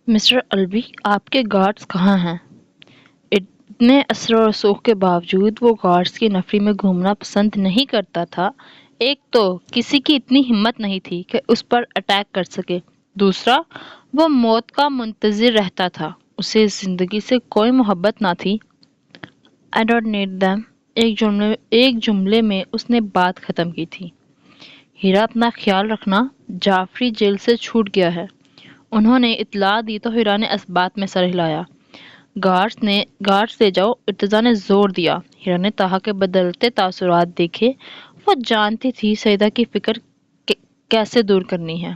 Mister الوی، آپ کے guards کہاں ہیں؟ اتنے اثر و رسوخ کے باوجود وہ گارڈز کی نفری میں گھومنا پسند نہیں کرتا تھا۔ ایک تو کسی کی اتنی ہمت نہیں تھی کہ اس پر اٹیک کر سکے، دوسرا وہ موت کا منتظر رہتا تھا، اسے زندگی سے کوئی محبت نہ تھی۔ I don't need them۔ ایک جملے میں اس نے بات ختم کی تھی۔ ہیرا، اپنا خیال رکھنا، جعفری جیل سے چھوٹ گیا ہے۔ انہوں نے اطلاع دی تو ہیرا نے اس بات میں سر ہلایا۔ گارڈز لے جاؤ، ارتضیٰ نے زور دیا۔ ہیرا نے طاہا کے بدلتے تاثرات دیکھے۔ وہ جانتی تھی سعیدہ کی فکر کیسے دور کرنی ہے۔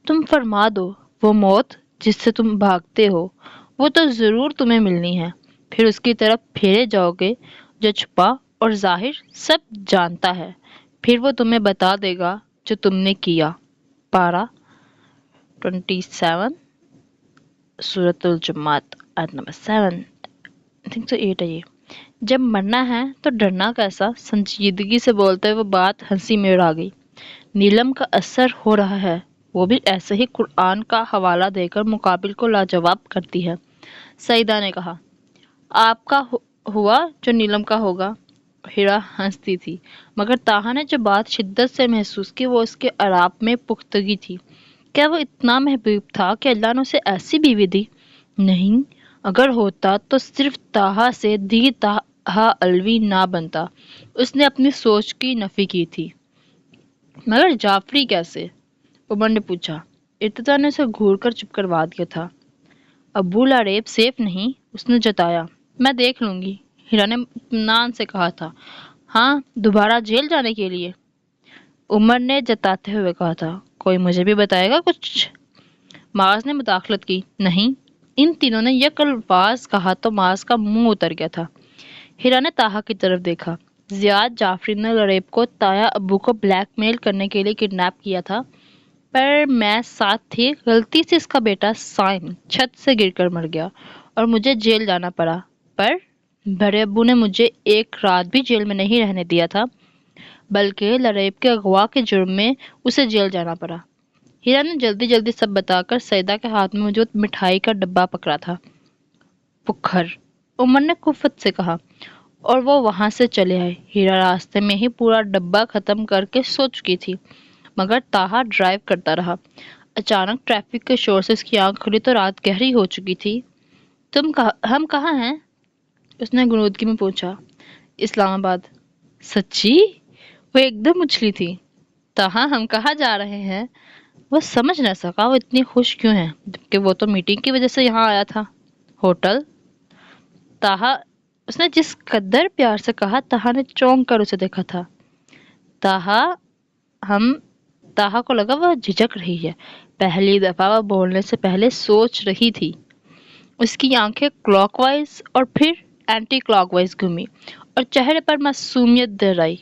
تم فرما دو، وہ موت جس سے تم بھاگتے ہو وہ تو ضرور تمہیں ملنی ہے، پھر اس کی طرف پھیرے جاؤ گے جو چھپا اور ظاہر سب جانتا ہے، پھر وہ تمہیں بتا دے گا جو تم نے کیا۔ پارہ 27 سورۃ الجمعۃ آیت نمبر 7 8 ہے یہ۔ جب مرنا ہے تو ڈرنا کیسا؟ سنجیدگی سے بولتے ہوئے بات ہنسی میں اڑا گئی۔ نیلم کا اثر ہو رہا ہے، وہ بھی ایسے ہی قرآن کا حوالہ دے کر مقابل کو لاجواب کرتی ہے، سعیدہ نے کہا۔ آپ کا ہوا جو نیلم کا ہوگا۔ ہیرا ہنستی تھی، مگر طاہا نے جو بات شدت سے محسوس کی وہ اس کے اعراب میں پختگی تھی۔ کیا وہ اتنا محبوب تھا کہ اللہ نے اسے ایسی بیوی دی؟ نہیں، اگر ہوتا تو صرف طاہا سے دی طاہا الوی نہ بنتا۔ اس نے اپنی سوچ کی نفی کی تھی۔ مگر جعفری کیسے؟ عمر نے پوچھا۔ ارتضیٰ نے اسے گھور کر چپ کروا دیا تھا۔ ابو لاریب سیف نہیں، اس نے جتایا۔ میں دیکھ لوں گی، ہیرا نے اطمینان سے کہا تھا۔ ہاں، دوبارہ جیل جانے کے لیے؟ عمر نے جتاتے ہوئے کہا تھا۔ کوئی مجھے بھی بتائے گا کچھ؟ معاذ نے مداخلت کی۔ نہیں۔ ان تینوں نے یک الفاظ کہا تو معاذ کا منہ اتر گیا تھا۔ ہیرا نے طاہا کی طرف دیکھا۔ زیاد جعفری نے لاریب کو تایا ابو کو بلیک میل کرنے کے لیے کڈنیپ کیا تھا، پر میں ساتھ تھی۔ غلطی سے اس کا بیٹا سائن چھت سے گر کر مر گیا اور مجھے جیل جانا پڑا، پر بڑے ابو نے مجھے ایک رات بھی جیل میں نہیں رہنے دیا تھا، بلکہ لاریب کے اغوا کے جرم میں اسے جیل جانا پڑا۔ ہیرا نے جلدی جلدی سب بتا کر سعیدہ کے ہاتھ میں موجود مٹھائی کا ڈبہ پکڑا تھا۔ پکھر، عمر نے خفت سے کہا، اور وہ وہاں سے چلے آئے۔ ہیرا راستے میں ہی پورا ڈبہ ختم کر کے سو چکی تھی، مگر طاہا ڈرائیو کرتا رہا۔ اچانک ٹریفک کے شور سے اس کی آنکھ کھلی تو رات گہری ہو چکی تھی۔ ہم کہاں ہیں؟ اس نے غنودگی میں پوچھا۔ اسلام آباد۔ سچی؟ وہ ایک دم اچھلی تھی۔ طاہا، ہم کہاں جا رہے ہیں؟ وہ سمجھ نہ سکا وہ اتنی خوش کیوں ہے، جبکہ وہ تو میٹنگ کی وجہ سے یہاں آیا تھا۔ ہوٹل؟ طاہا، اس نے جس قدر پیار سے کہا طاہا نے چونک کر اسے دیکھا تھا۔ طاہا کو لگا وہ جھجک رہی ہے۔ پہلی دفعہ وہ بولنے سے پہلے سوچ رہی تھی۔ اس کی آنکھیں کلاک وائز اور پھر اینٹی کلاک وائز گھومی اور چہرے پر معصومیت در آئی۔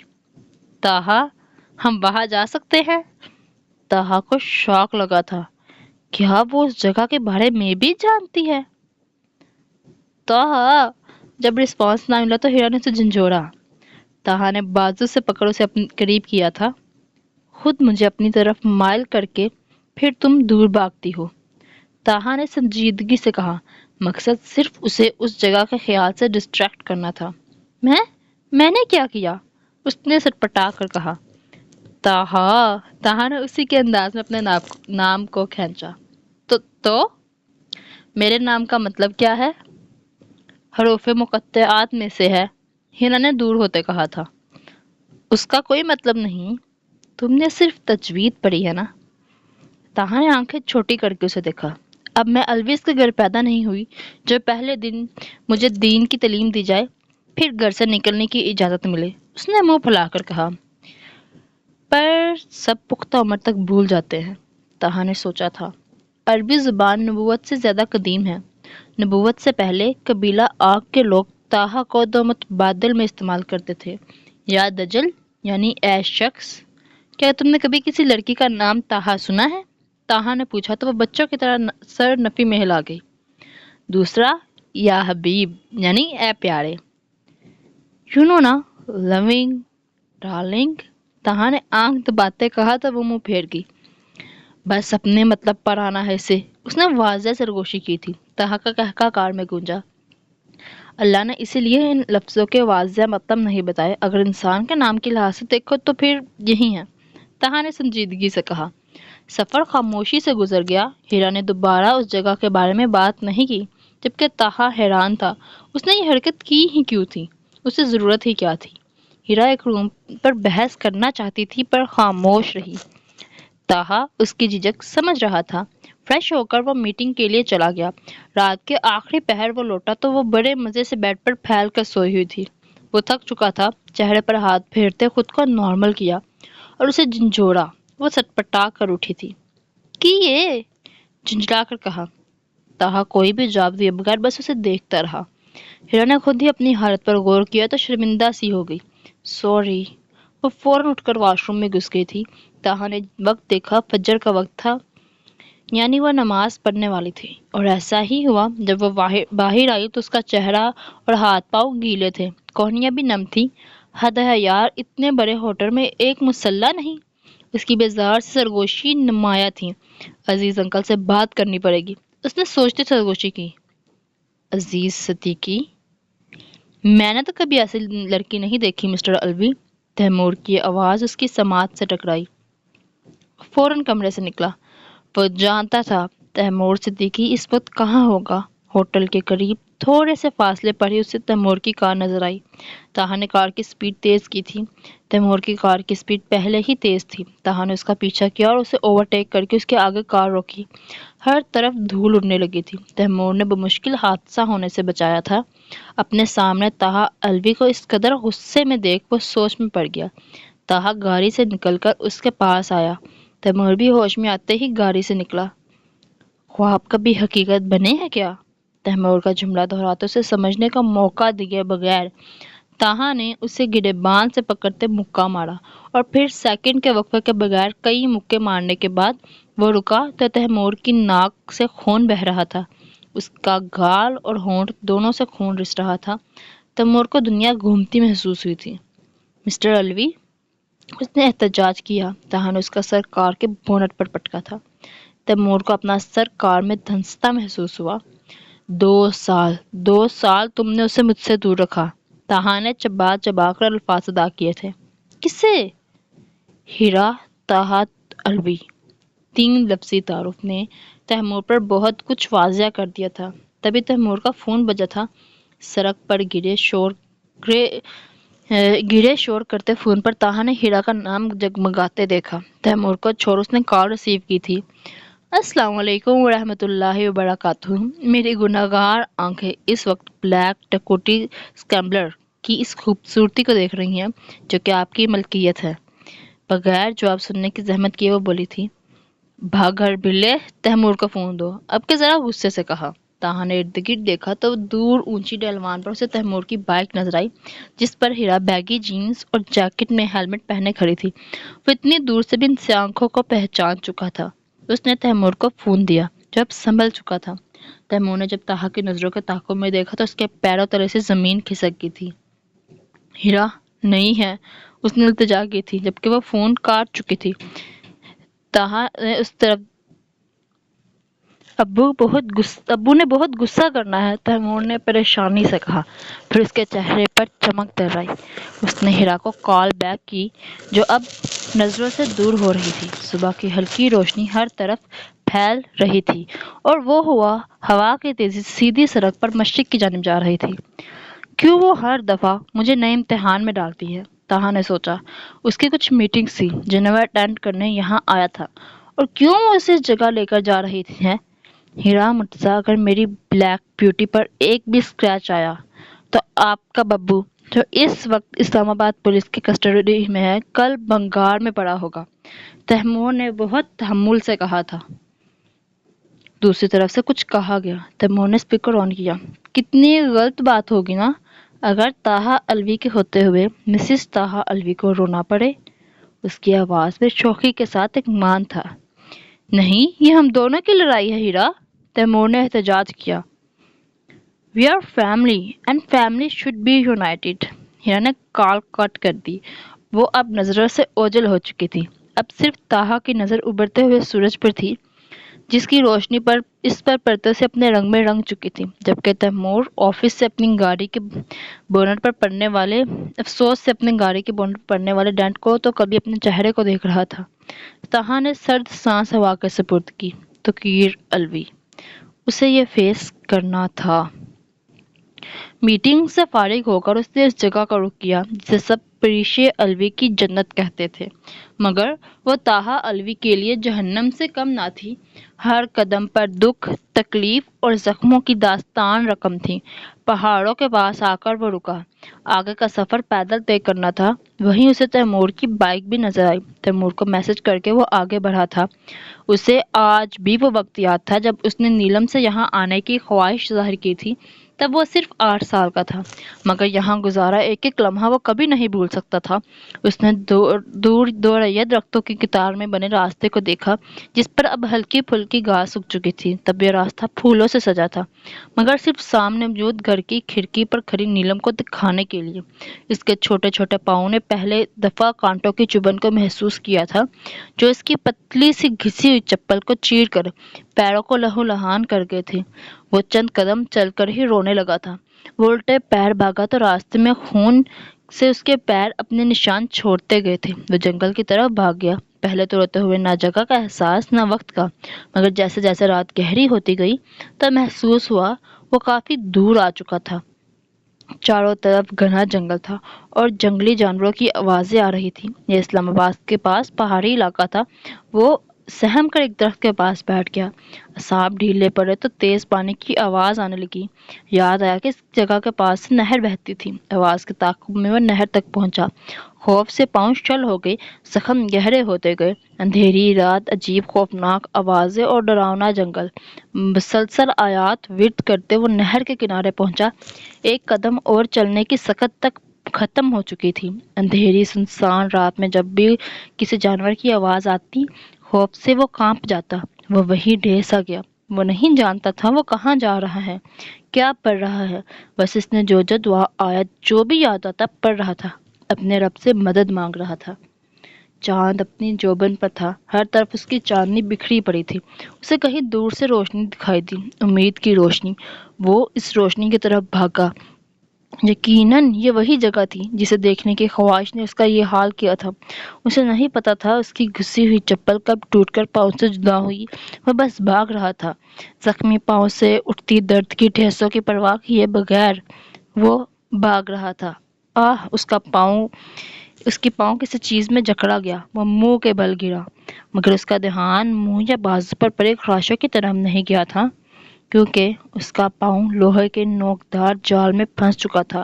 طاہا، ہم وہاں جا سکتے ہیں؟ طاہا کو شوق لگا تھا۔ کیا وہ اس جگہ کے بارے میں بھی جانتی ہے؟ طاہا، جب رسپانس نہ ملا تو ہیرا نے اسے جھنجھوڑا۔ طاہا نے بازو سے پکڑ اسے اپنے قریب کیا تھا۔ خود مجھے اپنی طرف مائل کر کے پھر تم دور بھاگتی ہو، طاہا نے سنجیدگی سے کہا۔ مقصد صرف اسے اس جگہ کے خیال سے ڈسٹریکٹ کرنا تھا۔ میں نے کیا کیا؟ اس نے سٹپٹا کر کہا۔ طاہا نے اسی کے انداز میں اپنے نام کو کھینچا۔ تو میرے نام کا مطلب کیا ہے؟ حروف مقطعات میں سے ہے، ہیرا نے دور ہوتے کہا تھا۔ اس کا کوئی مطلب نہیں، تم نے صرف تجوید پڑھی ہے نا؟ طاہا نے آنکھیں چھوٹی کر کے اسے دیکھا۔ اب میں الویز کے گھر پیدا نہیں ہوئی جو پہلے دن مجھے دین کی تعلیم دی جائے پھر گھر سے نکلنے کی اجازت ملے، اس نے منہ پھیلا کر کہا۔ پر سب پختہ عمر تک بھول جاتے ہیں، طاہا نے سوچا تھا۔ عربی زبان نبوت سے زیادہ قدیم ہے۔ نبوت سے پہلے قبیلہ آگ کے لوگ طاہا کو دو متبادل میں استعمال کرتے تھے، یا دجل یعنی اے شخص۔ کیا تم نے کبھی کسی لڑکی کا نام طاہا سنا ہے؟ طاہا نے پوچھا تو وہ بچوں کی طرح سر نفی میں ہلا گئی۔ دوسرا، یا حبیب یعنی اے پیارے، یو نو نا، لونگ، ڈارلنگ۔ طاہا نے آنکھ دباتے کہا تو وہ منہ پھیر گئی۔ بس اپنے مطلب پر آنا ہے اسے، اس نے واضح سرگوشی کی تھی۔ طہا کا کہکا کار میں گونجا۔ اللہ نے اسی لیے ان لفظوں کے واضح مطلب نہیں بتائے، اگر انسان کے نام کی لحاظ سے دیکھو تو پھر یہی ہے، طہا نے سنجیدگی سے کہا۔ سفر خاموشی سے گزر گیا۔ ہیرا نے دوبارہ اس جگہ کے بارے میں بات نہیں کی، جبکہ طہا حیران تھا اس نے یہ حرکت کی ہی کیوں تھی، اسے ضرورت ہی کیا تھی۔ ہیرا ایک روم پر بحث کرنا چاہتی تھی پر خاموش رہی۔ طہا اس کی جھجک سمجھ رہا تھا۔ فریش ہو کر وہ میٹنگ کے لیے چلا گیا۔ رات کے آخری پہر وہ لوٹا تو وہ بڑے مزے سے بیڈ پر پھیل کر سوئی ہوئی تھی۔ وہ تھک چکا تھا، چہرے پر ہاتھ پھیرتے خود کو نارمل کیا اور اسے جھنجھوڑا۔ وہ سٹپٹا کر اٹھی تھی۔ کی یہ؟ جھنجھلا کر کہا۔ طہا کوئی بھی جواب دیے بغیر بس اسے دیکھتا رہا۔ ہیرا نے خود ہی اپنی حالت پر غور کیا تو شرمندہ سی ہو گئی۔ سوری۔ وہ فوراً اٹھ کر واش روم میں گھس گئی تھی۔ طہا نے وقت دیکھا، فجر کا وقت تھا، یعنی وہ نماز پڑھنے والی تھی، اور ایسا ہی ہوا۔ جب وہ باہر آئی تو اس کا چہرہ اور ہاتھ پاؤں گیلے تھے، کوہنیاں بھی نم تھی۔ حد ہے یار، اتنے بڑے ہوٹل میں ایک مسلح نہیں! اس کی بیزار سے سرگوشی نمایاں تھی۔ عزیز انکل سے بات کرنی پڑے گی، اس نے سوچتے سرگوشی کی۔ عزیز صدیقی؟ میں نے تو کبھی ایسی لڑکی نہیں دیکھی مسٹر الوی۔ تیمور کی آواز اس کی سماعت سے ٹکرائی۔ فوراً کمرے سے نکلا۔ وہ جانتا تھا تیمور صدیقی اس وقت کہاں ہوگا۔ ہوٹل کے قریب تھوڑے سے فاصلے پر ہی اسے تیمور کی کار نظر آئی۔ طہا نے کار کی سپیڈ تیز کی تھی۔ تیمور کی کار کی سپیڈ پہلے ہی تیز تھی۔ طہا نے اس کا پیچھا کیا اور اسے اوورٹیک کر کے اس کے آگے کار روکی۔ ہر طرف دھول اڑنے لگی تھی۔ تیمور نے بمشکل حادثہ ہونے سے بچایا تھا۔ اپنے سامنے طہا الوی کو اس قدر غصے میں دیکھ وہ سوچ میں پڑ گیا۔ طہا گاڑی سے نکل کر اس کے پاس آیا۔ تیمور بھی ہوش میں آتے ہی گاڑی سے نکلا۔ خواب کبھی حقیقت بنے ہیں کیا؟ تیمور کا جملہ دہراتے اسے سمجھنے کا موقع دیے بغیر طہا نے اسے گریبان سے پکڑتے مکہ مارا، اور پھر سیکنڈ کے وقفے کے بغیر کئی مکے مارنے کے بعد وہ رکا تو تیمور کی ناک سے خون بہہ رہا تھا۔ اس کا گال اور ہونٹ دونوں سے خون رس رہا تھا۔ تیمور کو دنیا گھومتی محسوس ہوئی تھی۔ مسٹر الوی؟ اس نے احتجاج کیا۔ طہا نے اس کا سر کار کے بونٹ پر پٹکا تھا۔ تیمور کو اپنا سر کار میں دھنستا محسوس ہوا۔ 2 سال تم نے اسے مجھ سے دور رکھا۔ طہا نے چبا چبا کر الفاظ ادا کیے تھے۔ کسے؟ ہیرا طہا الوی۔ 3 لفظی تعارف نے تیمور پر بہت کچھ واضح کر دیا تھا۔ تبھی تیمور کا فون بجا تھا۔ سڑک پر گرے شور کرتے فون پر طہا نے ہیرا کا نام جگمگاتے دیکھا۔ تیمور کو چھوڑ اس نے کال ریسیو کی تھی۔ السلام علیکم ورحمۃ اللہ وبرکاتہ۔ میری گناہگار آنکھیں اس وقت بلیک ڈیکوٹی اسکریمبلر کی اس خوبصورتی کو دیکھ رہی ہیں جو کہ آپ کی ملکیت ہے۔ بغیر جواب سننے کی زحمت کیے وہ بولی تھی۔ بھاگ گھر بلے، تیمور کو فون دو، اب کے ذرا غصے سے کہا۔ طہا نے ارد گرد دیکھا تو دور اونچی ڈھلوان پر اسے تیمور کی بائک نظر آئی، جس پر ہیرا بیگی جینز اور جیکٹ میں ہیلمٹ پہنے کھڑی تھی۔ وہ اتنی دور سے بھی ان سے آنکھوں کو پہچان چکا تھا۔ اس نے تیمور کو فون دیا جو اب سنبھل چکا تھا۔ تیمور نے جب طہا کی نظروں کے تعاقب میں دیکھا تو اس کے پیروں تلے سے زمین کھسک گئی تھی۔ ہیرا نہیں ہے، اس نے التجا کی تھی جبکہ وہ فون کاٹ چکی تھی۔ طہا نے اس طرف ابو نے بہت غصہ کرنا ہے، تیمور نے پریشانی سے کہا، پھر اس کے چہرے پر چمک در آئی۔ اس نے ہیرا کو کال بیک کی جو اب نظروں سے دور ہو رہی تھی۔ صبح کی ہلکی روشنی ہر طرف پھیل رہی تھی اور وہ ہوا کی تیزی سے سیدھی سڑک پر مشرق کی جانب جا رہی تھی۔ کیوں وہ ہر دفعہ مجھے نئے امتحان میں ڈالتی ہے؟ طہا نے سوچا۔ اس کی کچھ میٹنگز تھی جنہیں وہ اٹینڈ کرنے یہاں آیا تھا، اور کیوں وہ اسے اس جگہ لے کر جا رہی ہے؟ ہیرا مرتضیٰ، اگر میری بلیک بیوٹی پر ایک بھی اسکریچ آیا تو آپ کا ببو، جو اس وقت اسلام آباد پولیس کی کسٹڈی میں ہے، کل بنگار میں پڑا ہوگا۔ تیمور نے بہت تحمل سے کہا تھا۔ دوسری طرف سے کچھ کہا گیا۔ تیمور نے اسپیکر آن کیا۔ کتنی غلط بات ہوگی نا اگر طہا الوی کے ہوتے ہوئے مسز طہا الوی کو رونا پڑے۔ اس کی آواز میں شوخی کے ساتھ ایک مان تھا۔ نہیں، یہ ہم دونوں کی لڑائی ہے ہیرا، تیمور نے احتجاج کیا۔ We are family and family should be united۔ ہیرا نے کال کٹ کر دی۔ وہ اب نظروں سے اوجھل ہو چکی تھی۔ اب صرف طاہا کی نظر ابھرتے ہوئے سورج پر تھی، جس کی روشنی پر اس پر پردوں سے اپنے رنگ میں رنگ چکی تھی، جبکہ تیمور آفس سے اپنی گاڑی کے بونٹ پر پڑنے والے افسوس سے اپنی گاڑی کے بونٹ پر پڑنے والے ڈینٹ کو تو کبھی اپنے چہرے کو دیکھ رہا تھا۔ طاہا نے سرد سانس ہوا کے سپرد کی، توقیر الوی، اسے یہ فیس کرنا تھا۔ میٹنگ سے فارغ ہو کر اس نے اس جگہ کا رخ کیا جسے سب پریشے الوی کی جنت کہتے تھے، مگر وہ طاہا الوی کے لیے جہنم سے کم نہ تھی۔ ہر قدم پر دکھ، تکلیف اور زخموں کی داستان رقم تھی۔ پہاڑوں کے پاس آ کر وہ رکا۔ آگے کا سفر پیدل طے کرنا تھا۔ وہیں اسے تیمور کی بائک بھی نظر آئی۔ تیمور کو میسج کر کے وہ آگے بڑھا تھا۔ اسے آج بھی وہ وقت یاد تھا جب اس نے نیلم سے یہاں آنے کی خواہش ظاہر کی تھی۔ تب وہ صرف 8 سال کا تھا، مگر یہاں گزارا ایک ایک لمحہ وہ کبھی نہیں بھول سکتا تھا۔ اس نے دور دو ریا درختوں کی قطار میں بنے راستے کو دیکھا، جس پر اب ہلکی پھلکی گھاس اگ چکی تھی۔ تب یہ راستہ پھولوں سے سجا تھا، مگر صرف سامنے موجود گھر کی کھڑکی پر کھڑی نیلم کو دکھانے کے لیے۔ اس کے چھوٹے چھوٹے پاؤں نے پہلے دفعہ کانٹوں کی چبھن کو محسوس کیا تھا، جو اس کی پتلی سی گھسی ہوئی چپل کو چیر کر پیروں کو لہو لہان کر گئے تھے۔ وہ چند قدم چل کر ہی رونے لگا تھا۔ وہ الٹے پیر بھاگا تو راستے میں خون سے اس کے پیر اپنے نشان چھوڑتے گئے تھے۔ وہ جنگل کی طرف بھاگ گیا، پہلے تو روتے ہوئے، نہ جگہ کا احساس نہ وقت کا، مگر جیسے جیسے رات گہری ہوتی گئی تو محسوس ہوا وہ کافی دور آ چکا تھا۔ چاروں طرف گھنا جنگل تھا اور جنگلی جانوروں کی آوازیں آ رہی تھی۔ یہ اسلام آباد کے پاس پہاڑی علاقہ تھا۔ وہ سہم کر ایک درخت کے پاس بیٹھ گیا۔ اعصاب ڈھیلے پڑے تو تیز پانی کی آواز آنے لگی۔ یاد آیا کہ اس جگہ کے پاس سے نہر بہتی تھی۔ آواز کے تعاقب میں وہ نہر تک پہنچا۔ خوف سے پاؤں شل ہو گئے، زخم گہرے ہوتے گئے۔ اندھیری رات، عجیب خوفناک آوازیں اور ڈراؤنا جنگل، مسلسل آیات ورد کرتے وہ نہر کے کنارے پہنچا۔ ایک قدم اور چلنے کی سکت تک ختم ہو چکی تھی۔ اندھیری سنسان رات میں جب بھی کسی جانور کی آواز آتی، خوف سے وہ کانپ جاتا۔ وہ وہیں ڈھیر سا گیا۔ وہ نہیں جانتا تھا وہ کہاں جا رہا ہے، کیا پڑھ رہا ہے۔ بس اس نے جو دعا آیت جو بھی یاد آتا پڑھ رہا تھا، اپنے رب سے مدد مانگ رہا تھا۔ چاند اپنی جوبن پر تھا، ہر طرف اس کی چاندنی بکھری پڑی تھی۔ اسے کہیں دور سے روشنی دکھائی دی، امید کی روشنی۔ وہ اس روشنی کی طرف بھاگا۔ یقیناً یہ وہی جگہ تھی جسے دیکھنے کی خواہش نے اس کا یہ حال کیا تھا۔ اسے نہیں پتا تھا اس کی گھسی ہوئی چپل کب ٹوٹ کر پاؤں سے جدا ہوئی۔ وہ بس بھاگ رہا تھا، زخمی پاؤں سے اٹھتی درد کی ٹھیسوں کی پرواہ کیے بغیر وہ بھاگ رہا تھا۔ اس کی پاؤں کسی چیز میں جکڑا گیا۔ وہ منہ کے بل گرا، مگر اس کا دھیان منہ یا بازو پر پڑے خراشوں کی طرف نہیں گیا تھا، کیونکہ اس کا پاؤں لوہے کے نوکدار جال میں پھنس چکا تھا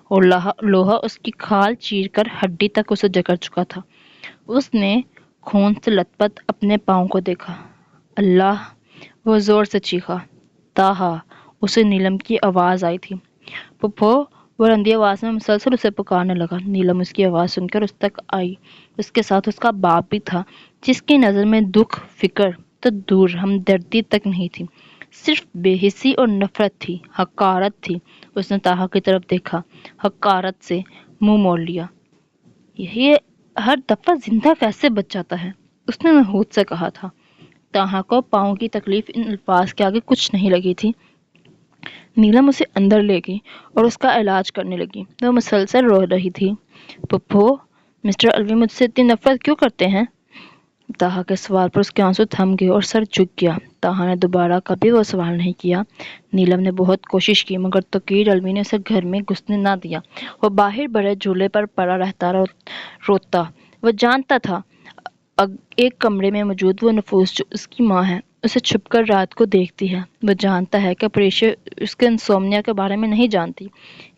اور لوہا اس کی کھال چیر کر ہڈی تک اسے جکڑ چکا تھا۔ اس نے خون سے لت پت اپنے پاؤں کو دیکھا۔ اللہ! وہ زور سے چیخا۔ طاہا! اسے نیلم کی آواز آئی تھی۔ پھپھو! وہ رندی آواز میں مسلسل اسے پکارنے لگا۔ نیلم اس کی آواز سن کر اس تک آئی۔ اس کے ساتھ اس کا باپ بھی تھا، جس کی نظر میں دکھ، فکر تو دور ہمدردی تک نہیں تھی، صرف بے حسی اور نفرت تھی، حقارت تھی۔ اس نے طاہا کی طرف دیکھا، حقارت سے منہ موڑ لیا۔ یہ ہر دفعہ زندہ کیسے بچ جاتا ہے؟ اس نے نحوست سے کہا تھا۔ طاہا کو پاؤں کی تکلیف ان الفاظ کے آگے کچھ نہیں لگی تھی۔ نیلم اسے اندر لے گئی اور اس کا علاج کرنے لگی۔ وہ مسلسل رو رہی تھی۔ پھپھو! مسٹر الوی مجھ سے اتنی نفرت کیوں کرتے ہیں؟ طاہا کے سوال پر اس کے آنسو تھم گئے اور سر جھک گیا۔ طاہا نے دوبارہ کبھی وہ سوال نہیں کیا۔ نیلم نے بہت کوشش کی، مگر توقیر الوی نے اسے گھر میں گھسنے نہ دیا۔ وہ باہر بڑے جھولے پر پڑا رہتا، روتا۔ وہ جانتا تھا ایک کمرے میں موجود وہ نفوس جو اس کی ماں ہے، اسے چھپ کر رات کو دیکھتی ہے۔ وہ جانتا ہے کہ پریشے اس کے انسومنیا کے بارے میں نہیں جانتی،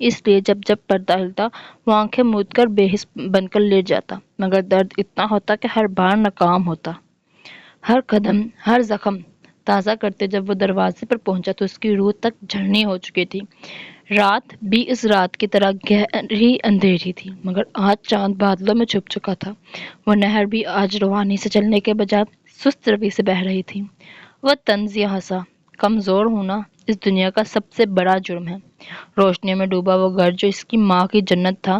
اس لیے جب جب پردہ ہلتا وہ آنکھیں موند کر بے حس بن کر لیٹ جاتا، مگر درد اتنا ہوتا کہ ہر بار ناکام ہوتا۔ ہر قدم، ہر زخم تازہ کرتے جب وہ دروازے پر پہنچا تو اس کی روح تک جھرنی ہو چکی تھی۔ رات بھی اس رات کی طرح گہری اندھیری تھی، مگر آج چاند بادلوں میں چھپ چکا تھا۔ وہ نہر بھی آج روانی سے چلنے کے بجائے سست روی سے بہہ رہی تھی۔ وہ طنزیہ ہنسا۔ کمزور ہونا اس دنیا کا سب سے بڑا جرم ہے۔ روشنیوں میں ڈوبا وہ گھر جو اس کی ماں کی جنت تھا،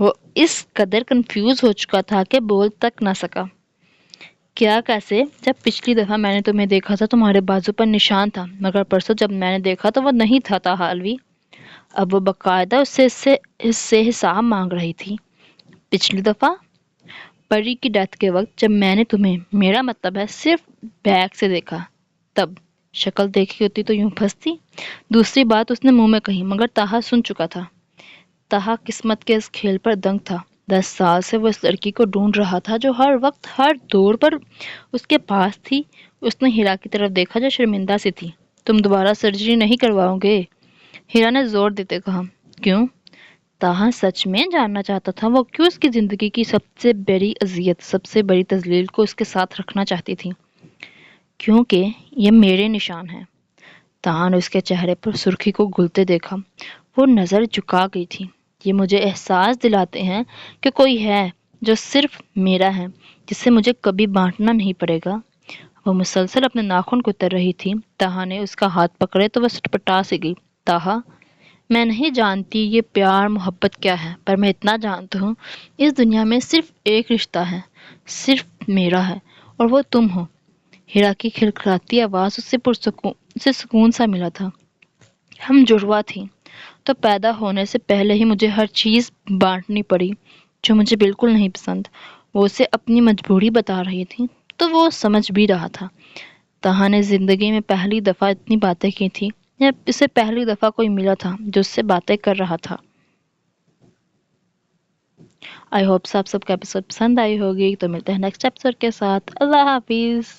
وہ اس قدر کنفیوز ہو چکا تھا کہ بول تک نہ سکا۔ کیا کیسے؟ جب پچھلی دفعہ میں نے تمہیں دیکھا تھا تمہارے بازو پر نشان تھا، مگر پرسوں جب میں نے دیکھا تو وہ نہیں تھا تاحالوی۔ اب وہ باقاعدہ اس سے حساب مانگ رہی تھی۔ پچھلی دفعہ پری کی ڈیتھ کے وقت جب میں نے تمہیں، میرا مطلب ہے صرف بیک سے دیکھا، تب شکل دیکھی ہوتی تو یوں پھنستی۔ دوسری بات اس نے منہ میں کہی مگر طاہا سن چکا تھا۔ طاہا قسمت کے اس کھیل پر دنگ تھا۔ 10 سال سے وہ اس لڑکی کو ڈھونڈ رہا تھا جو ہر وقت ہر دور پر اس کے پاس تھی۔ اس نے ہیرا کی طرف دیکھا جو شرمندہ سی تھی۔ تم دوبارہ سرجری نہیں کرواؤ گے؟ ہیرا نے زور دیتے کہا۔ کیوں؟ طاہا سچ میں جاننا چاہتا تھا وہ کیوں اس کی زندگی کی سب سے بڑی اذیت، سب سے بڑی تذلیل کو اس کے ساتھ رکھنا چاہتی تھی۔ کیونکہ یہ میرے نشان ہیں۔ طاہا نے اس کے چہرے پر سرخی کو گھلتے دیکھا۔ وہ نظر جھکا گئی تھی۔ یہ مجھے احساس دلاتے ہیں کہ کوئی ہے جو صرف میرا ہے، جسے مجھے کبھی بانٹنا نہیں پڑے گا۔ وہ مسلسل اپنے ناخن کتر رہی تھی۔ طاہا نے اس کا ہاتھ پکڑے تو وہ سٹپٹا سی گئی۔ طاہا، میں نہیں جانتی یہ پیار محبت کیا ہے، پر میں اتنا جانتا ہوں اس دنیا میں صرف ایک رشتہ ہے، صرف میرا ہے، اور وہ تم ہو۔ ہیرا کی کھلکھلاتی آواز اسے سکون سا ملا تھا۔ ہم جڑواں تھیں تو پیدا ہونے سے پہلے ہی مجھے ہر چیز بانٹنی پڑی جو مجھے بالکل نہیں پسند۔ وہ اسے اپنی مجبوری بتا رہی تھی تو وہ سمجھ بھی رہا تھا۔ طاہا نے زندگی میں پہلی دفعہ اتنی باتیں کی تھی یا اسے پہلی دفعہ کوئی ملا تھا جو اس سے باتیں کر رہا تھا۔ آئی ہوپ آپ سب کا ایپیسوڈ پسند آئی ہوگی، تو ملتے ہیں نیکسٹ ایپیسوڈ کے ساتھ۔ اللہ حافظ۔